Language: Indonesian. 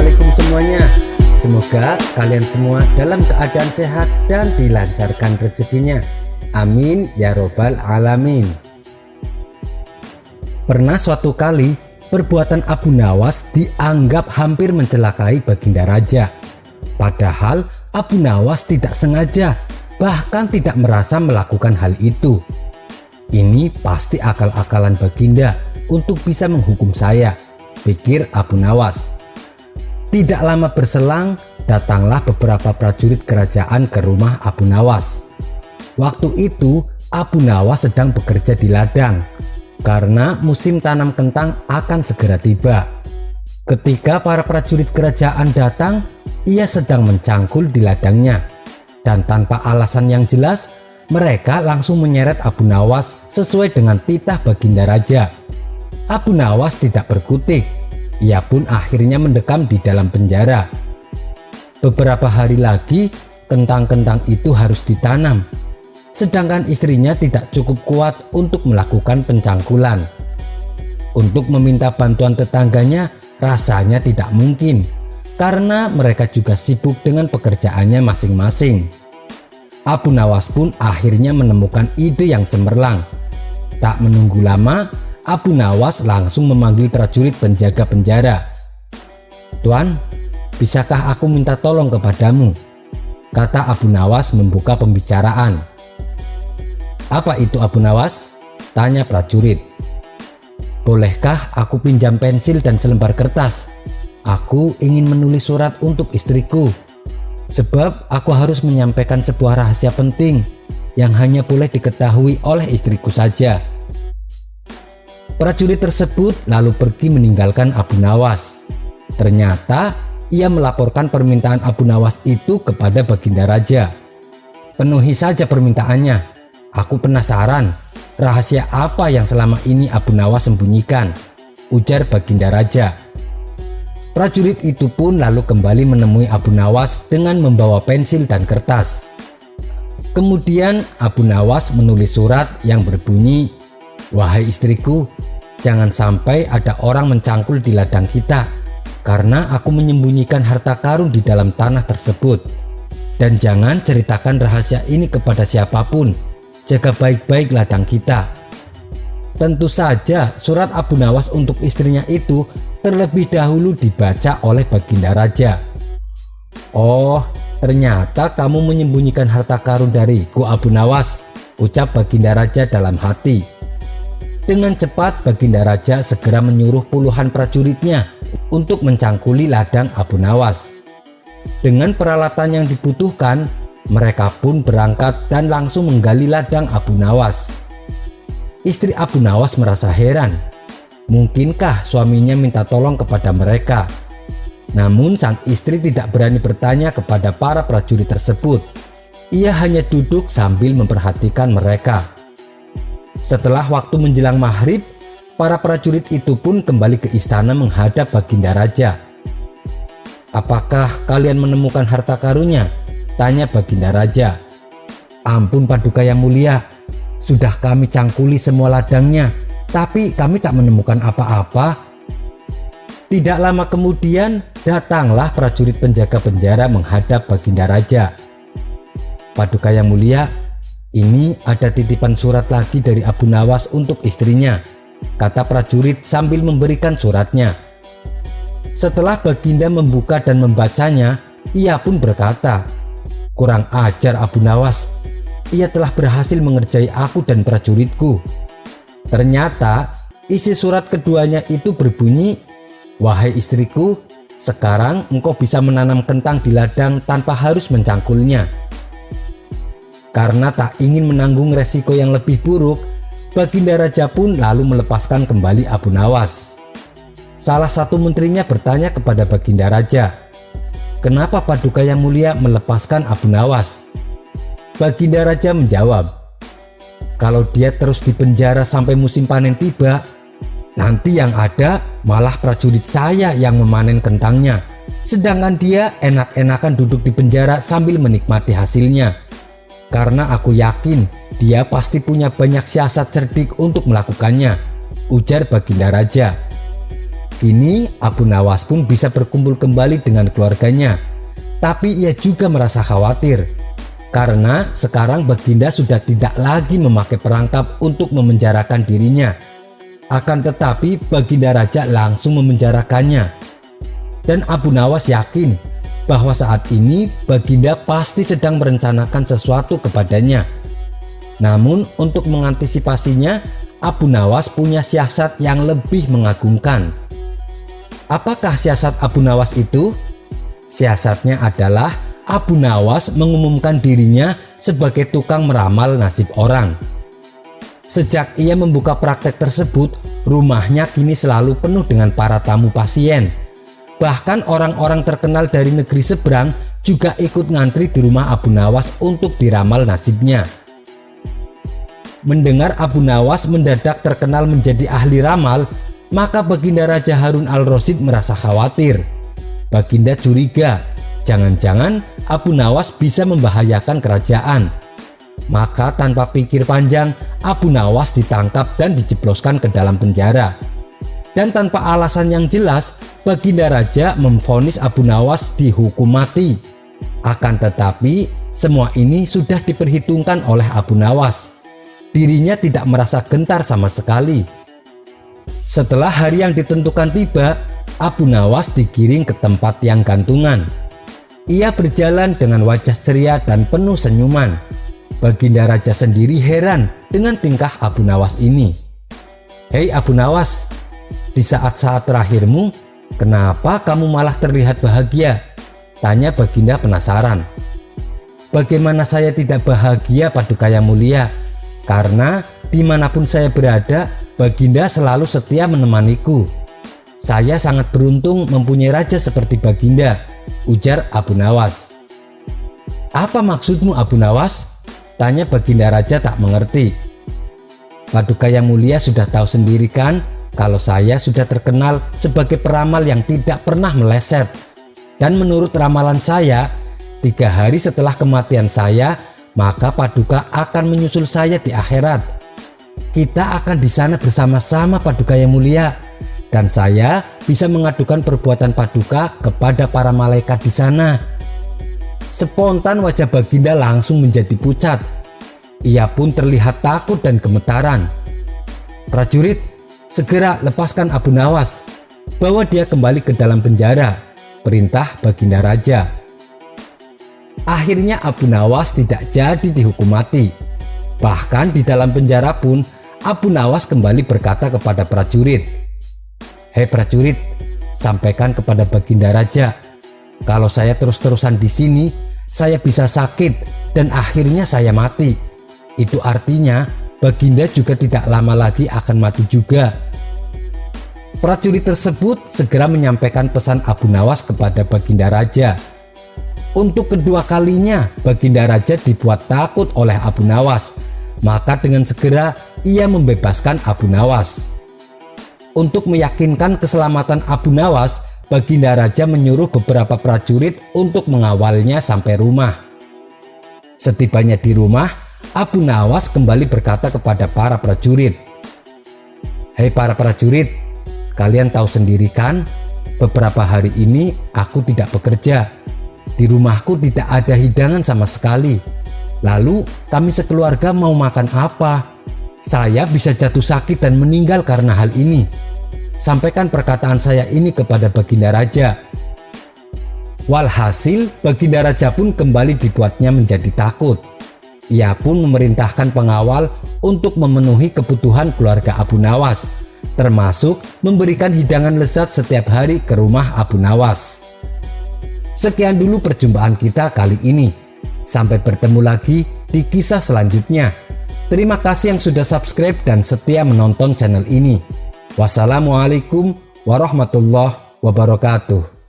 Assalamualaikum semuanya. Semoga kalian semua dalam keadaan sehat dan dilancarkan rezekinya. Amin ya robbal alamin. Pernah suatu kali perbuatan Abu Nawas dianggap hampir mencelakai Baginda Raja. Padahal Abu Nawas tidak sengaja, bahkan tidak merasa melakukan hal itu. Ini pasti akal-akalan Baginda untuk bisa menghukum saya, pikir Abu Nawas. Tidak lama berselang, datanglah beberapa prajurit kerajaan ke rumah Abu Nawas. Waktu itu Abu Nawas sedang bekerja di ladang karena musim tanam kentang akan segera tiba. Ketika para prajurit kerajaan datang, ia sedang mencangkul di ladangnya, dan tanpa alasan yang jelas mereka langsung menyeret Abu Nawas sesuai dengan titah Baginda Raja. Abu Nawas tidak berkutik. Ia pun akhirnya mendekam di dalam penjara. Beberapa hari lagi kentang-kentang itu harus ditanam, sedangkan istrinya tidak cukup kuat untuk melakukan pencangkulan. Untuk meminta bantuan tetangganya rasanya tidak mungkin, karena mereka juga sibuk dengan pekerjaannya masing-masing. Abu Nawas pun akhirnya menemukan ide yang cemerlang. Tak menunggu lama, Abu Nawas langsung memanggil prajurit penjaga penjara. "Tuan, bisakah aku minta tolong kepadamu?" kata Abu Nawas membuka pembicaraan. "Apa itu Abu Nawas?" tanya prajurit. "Bolehkah aku pinjam pensil dan selembar kertas? Aku ingin menulis surat untuk istriku. Sebab aku harus menyampaikan sebuah rahasia penting yang hanya boleh diketahui oleh istriku saja." Prajurit tersebut lalu pergi meninggalkan Abu Nawas. Ternyata ia melaporkan permintaan Abu Nawas itu kepada Baginda Raja. "Penuhi saja permintaannya. Aku penasaran rahasia apa yang selama ini Abu Nawas sembunyikan," ujar Baginda Raja. Prajurit itu pun lalu kembali menemui Abu Nawas dengan membawa pensil dan kertas. Kemudian Abu Nawas menulis surat yang berbunyi, "Wahai istriku, jangan sampai ada orang mencangkul di ladang kita, karena aku menyembunyikan harta karun di dalam tanah tersebut. Dan jangan ceritakan rahasia ini kepada siapapun. Jaga baik-baik ladang kita." Tentu saja surat Abu Nawas untuk istrinya itu terlebih dahulu dibaca oleh Baginda Raja. "Oh, ternyata kamu menyembunyikan harta karun dariku, Abu Nawas," ucap Baginda Raja dalam hati. Dengan cepat Baginda Raja segera menyuruh puluhan prajuritnya untuk mencangkuli ladang Abu Nawas. Dengan peralatan yang dibutuhkan, mereka pun berangkat dan langsung menggali ladang Abu Nawas. Istri Abu Nawas merasa heran. Mungkinkah suaminya minta tolong kepada mereka? Namun sang istri tidak berani bertanya kepada para prajurit tersebut. Ia hanya duduk sambil memperhatikan mereka. Setelah waktu menjelang maghrib, para prajurit itu pun kembali ke istana menghadap Baginda Raja. "Apakah kalian menemukan harta karunnya?" tanya Baginda Raja. "Ampun Paduka yang mulia, sudah kami cangkuli semua ladangnya, tapi kami tak menemukan apa-apa." Tidak lama kemudian datanglah prajurit penjaga penjara menghadap Baginda Raja. "Paduka yang mulia, ini ada titipan surat lagi dari Abu Nawas untuk istrinya," kata prajurit sambil memberikan suratnya. Setelah Baginda membuka dan membacanya, ia pun berkata, "Kurang ajar Abu Nawas. Ia telah berhasil mengerjai aku dan prajuritku." Ternyata isi surat keduanya itu berbunyi, "Wahai istriku, sekarang engkau bisa menanam kentang di ladang tanpa harus mencangkulnya." Karena tak ingin menanggung resiko yang lebih buruk, Baginda Raja pun lalu melepaskan kembali Abu Nawas. Salah satu menterinya bertanya kepada Baginda Raja, "Kenapa Paduka yang mulia melepaskan Abu Nawas?" Baginda Raja menjawab, "Kalau dia terus dipenjara sampai musim panen tiba, nanti yang ada malah prajurit saya yang memanen kentangnya, sedangkan dia enak-enakan duduk di penjara sambil menikmati hasilnya. Karena aku yakin dia pasti punya banyak siasat cerdik untuk melakukannya," ujar Baginda Raja. Kini Abu Nawas pun bisa berkumpul kembali dengan keluarganya. Tapi ia juga merasa khawatir karena sekarang Baginda sudah tidak lagi memakai perangkap untuk memenjarakan dirinya. Akan tetapi Baginda Raja langsung memenjarakannya. Dan Abu Nawas yakin bahwa saat ini Baginda pasti sedang merencanakan sesuatu kepadanya. Namun untuk mengantisipasinya, Abu Nawas punya siasat yang lebih mengagumkan. Apakah siasat Abu Nawas itu? Siasatnya adalah Abu Nawas mengumumkan dirinya sebagai tukang meramal nasib orang. Sejak ia membuka praktek tersebut, rumahnya kini selalu penuh dengan para tamu pasien. Bahkan orang-orang terkenal dari negeri seberang juga ikut ngantri di rumah Abu Nawas untuk diramal nasibnya. Mendengar Abu Nawas mendadak terkenal menjadi ahli ramal, maka Baginda Raja Harun al-Rasyid merasa khawatir. Baginda curiga, jangan-jangan Abu Nawas bisa membahayakan kerajaan. Maka tanpa pikir panjang, Abu Nawas ditangkap dan dijebloskan ke dalam penjara. Dan tanpa alasan yang jelas, Baginda Raja memvonis Abu Nawas dihukum mati. Akan tetapi, semua ini sudah diperhitungkan oleh Abu Nawas. Dirinya tidak merasa gentar sama sekali. Setelah hari yang ditentukan tiba, Abu Nawas digiring ke tempat yang gantungan. Ia berjalan dengan wajah ceria dan penuh senyuman. Baginda Raja sendiri heran dengan tingkah Abu Nawas ini. "Hei Abu Nawas, di saat-saat terakhirmu, kenapa kamu malah terlihat bahagia?" tanya Baginda penasaran. "Bagaimana saya tidak bahagia, Paduka Yang Mulia? Karena dimanapun saya berada, Baginda selalu setia menemaniku. Saya sangat beruntung mempunyai raja seperti Baginda," ujar Abu Nawas. "Apa maksudmu Abu Nawas?" tanya Baginda Raja tak mengerti. "Paduka Yang Mulia sudah tahu sendiri kan kalau saya sudah terkenal sebagai peramal yang tidak pernah meleset. Dan menurut ramalan saya, 3 hari setelah kematian saya, maka Paduka akan menyusul saya di akhirat. Kita akan di sana bersama-sama Paduka Yang Mulia. Dan saya bisa mengadukan perbuatan Paduka kepada para malaikat di sana." Spontan wajah Baginda langsung menjadi pucat. Ia pun terlihat takut dan gemetaran. "Prajurit, segera lepaskan Abu Nawas. Bawa dia kembali ke dalam penjara," perintah Baginda Raja. Akhirnya Abu Nawas tidak jadi dihukum mati. Bahkan di dalam penjara pun Abu Nawas kembali berkata kepada prajurit, "Hei prajurit, sampaikan kepada Baginda Raja, kalau saya terus-terusan di sini, saya bisa sakit dan akhirnya saya mati. Itu artinya Baginda juga tidak lama lagi akan mati juga." Prajurit tersebut segera menyampaikan pesan Abu Nawas kepada Baginda Raja. Untuk kedua kalinya Baginda Raja dibuat takut oleh Abu Nawas. Maka dengan segera ia membebaskan Abu Nawas. Untuk meyakinkan keselamatan Abu Nawas, Baginda Raja menyuruh beberapa prajurit untuk mengawalnya sampai rumah. Setibanya di rumah, Abu Nawas kembali berkata kepada para prajurit, "Hei para prajurit, kalian tahu sendiri kan, beberapa hari ini aku tidak bekerja. Di rumahku tidak ada hidangan sama sekali. Lalu kami sekeluarga mau makan apa? Saya bisa jatuh sakit dan meninggal karena hal ini. Sampaikan perkataan saya ini kepada Baginda Raja." Walhasil Baginda Raja pun kembali dibuatnya menjadi takut. Ia pun memerintahkan pengawal untuk memenuhi kebutuhan keluarga Abu Nawas, termasuk memberikan hidangan lezat setiap hari ke rumah Abu Nawas. Sekian dulu perjumpaan kita kali ini. Sampai bertemu lagi di kisah selanjutnya. Terima kasih yang sudah subscribe dan setia menonton channel ini. Wassalamualaikum warahmatullahi wabarakatuh.